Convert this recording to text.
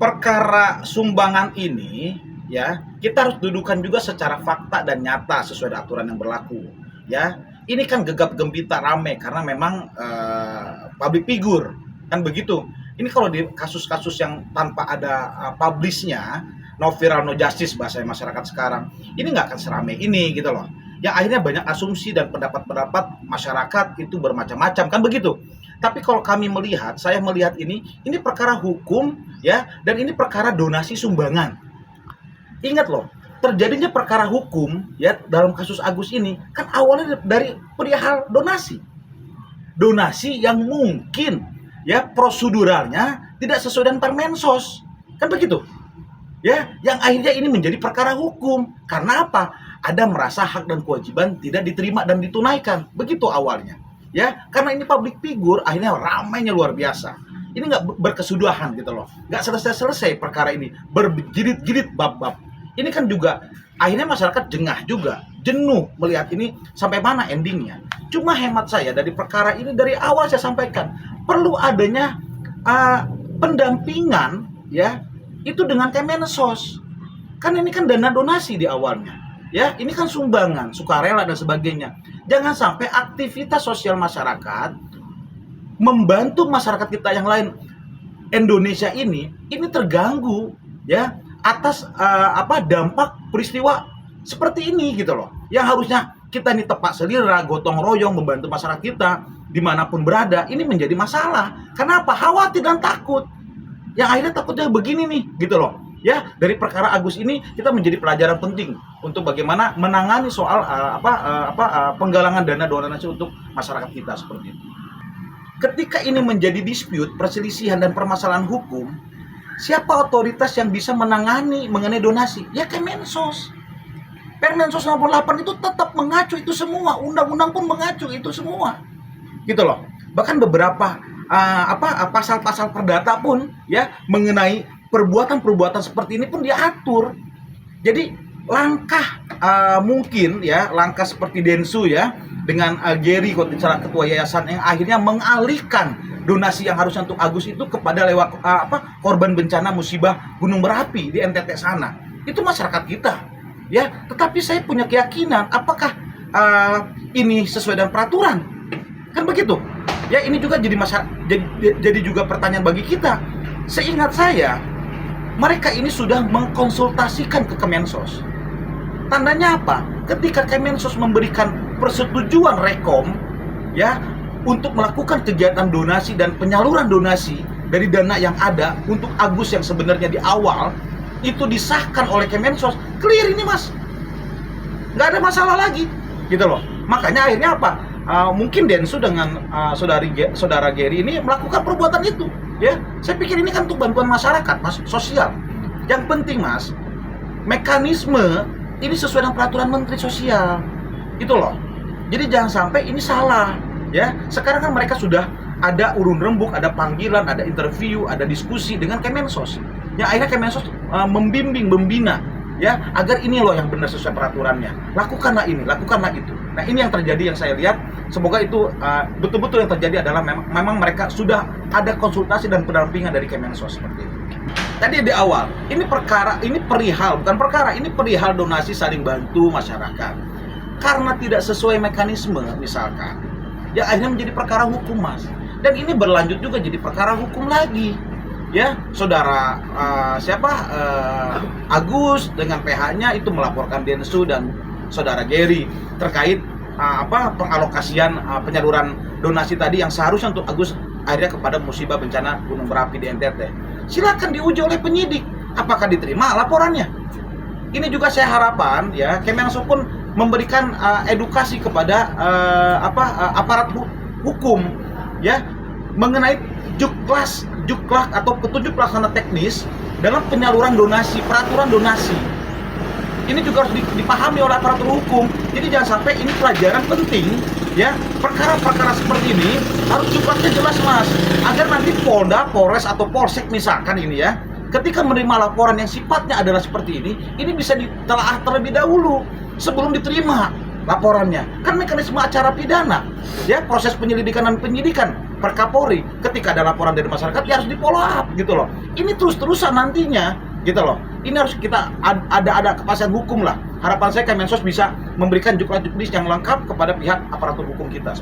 perkara sumbangan ini ya, kita harus dudukan juga secara fakta dan nyata sesuai dengan aturan yang berlaku ya. Ini kan gegap gempita rame karena memang public figure kan begitu. Ini kalau di kasus-kasus yang tanpa ada publishnya, no viral no justice bahasa masyarakat sekarang, ini nggak akan seramai ini gitu loh. Yang akhirnya banyak asumsi dan pendapat-pendapat masyarakat itu bermacam-macam kan begitu. Tapi kalau kami melihat, saya melihat ini perkara hukum ya, dan ini perkara donasi sumbangan. Ingat loh, terjadinya perkara hukum ya dalam kasus Agus ini kan awalnya dari perihal donasi. Donasi yang mungkin ya proseduralnya tidak sesuai dengan Permensos. Kan begitu? Ya, yang akhirnya ini menjadi perkara hukum. Karena apa? Ada merasa hak dan kewajiban tidak diterima dan ditunaikan. Begitu awalnya. Ya, karena ini public figure, akhirnya ramainya luar biasa. Ini nggak berkesudahan gitu loh. Nggak selesai-selesai perkara ini. Berjilid-jilid bab-bab. Ini kan juga akhirnya masyarakat jengah juga, jenuh melihat ini sampai mana endingnya. Cuma hemat saya dari perkara ini dari awal saya sampaikan perlu adanya pendampingan ya itu dengan Kemensos. Kan ini kan dana donasi di awalnya. Ya, ini kan sumbangan, sukarela dan sebagainya. Jangan sampai aktivitas sosial masyarakat membantu masyarakat kita yang lain Indonesia ini terganggu ya atas dampak peristiwa seperti ini gitu loh. Yang harusnya kita ini tepat selera, gotong royong membantu masyarakat kita dimanapun berada, ini menjadi masalah. Kenapa? Khawatir dan takut. Yang akhirnya takutnya begini nih gitu loh. Ya, dari perkara Agus ini kita menjadi pelajaran penting untuk bagaimana menangani soal penggalangan dana donasi untuk masyarakat kita seperti itu. Ketika ini menjadi dispute, perselisihan dan permasalahan hukum, siapa otoritas yang bisa menangani mengenai donasi? Ya Kemensos. Permensos nomor 8 itu tetap mengacu itu semua, undang-undang pun mengacu itu semua. Gitu loh. Bahkan beberapa pasal-pasal perdata pun ya mengenai perbuatan-perbuatan seperti ini pun diatur. Jadi langkah mungkin ya, langkah seperti Densu ya dengan Gary ketua yayasan yang akhirnya mengalihkan donasi yang harusnya untuk Agus itu kepada lewat korban bencana musibah gunung berapi di NTT sana. Itu masyarakat kita. Ya, tetapi saya punya keyakinan apakah ini sesuai dengan peraturan? Kan begitu. Ya, ini juga jadi juga pertanyaan bagi kita. Seingat saya, mereka ini sudah mengkonsultasikan ke Kemensos. Tandanya apa? Ketika Kemensos memberikan persetujuan rekom ya untuk melakukan kegiatan donasi dan penyaluran donasi dari dana yang ada untuk Agus yang sebenarnya di awal itu disahkan oleh Kemensos, clear ini mas, nggak ada masalah lagi, gitu loh. Makanya akhirnya apa? Mungkin Densu dengan saudara Gary ini melakukan perbuatan itu, ya. Saya pikir ini kan untuk bantuan masyarakat, mas, sosial. Yang penting mas, mekanisme ini sesuai dengan peraturan Menteri Sosial, itu loh. Jadi jangan sampai ini salah, ya. Sekarang kan mereka sudah ada urun rembuk, ada panggilan, ada interview, ada diskusi dengan Kemensos. Ya akhirnya Kemensos membimbing, membina, ya agar ini loh yang benar sesuai peraturannya. Lakukanlah ini, lakukanlah itu. Nah ini yang terjadi, yang saya lihat. Semoga itu betul-betul yang terjadi adalah memang mereka sudah ada konsultasi dan pendampingan dari Kemensos seperti itu. Tadi di awal, ini perihal donasi saling bantu masyarakat. Karena tidak sesuai mekanisme misalkan, ya akhirnya menjadi perkara hukum mas. Dan ini berlanjut juga jadi perkara hukum lagi. Ya, saudara Agus dengan PH-nya itu melaporkan Densu dan saudara Gary terkait pengalokasian penyaluran donasi tadi yang seharusnya untuk Agus akhirnya kepada musibah bencana gunung berapi di NTT. Silakan diuji oleh penyidik apakah diterima laporannya. Ini juga saya harapan ya Kemensos pun memberikan edukasi kepada aparat hukum ya mengenai juklak atau petunjuk pelaksana teknis dalam penyaluran donasi, peraturan donasi. Ini juga harus dipahami oleh aparatur hukum. Jadi jangan sampai ini pelajaran penting ya. Perkara-perkara seperti ini harus juklatnya jelas mas, agar nanti Polda, Polres atau Polsek misalkan ini ya, ketika menerima laporan yang sifatnya adalah seperti ini bisa ditelaah terlebih dahulu sebelum diterima laporannya. Kan mekanisme acara pidana ya, proses penyelidikan dan penyidikan per Kapolri, ketika ada laporan dari masyarakat ya harus di follow up gitu loh. Ini terus-terusan nantinya gitu loh. Ini harus kita ada kepastian hukum lah. Harapan saya Kemensos bisa memberikan juknis yang lengkap kepada pihak aparatur hukum kita.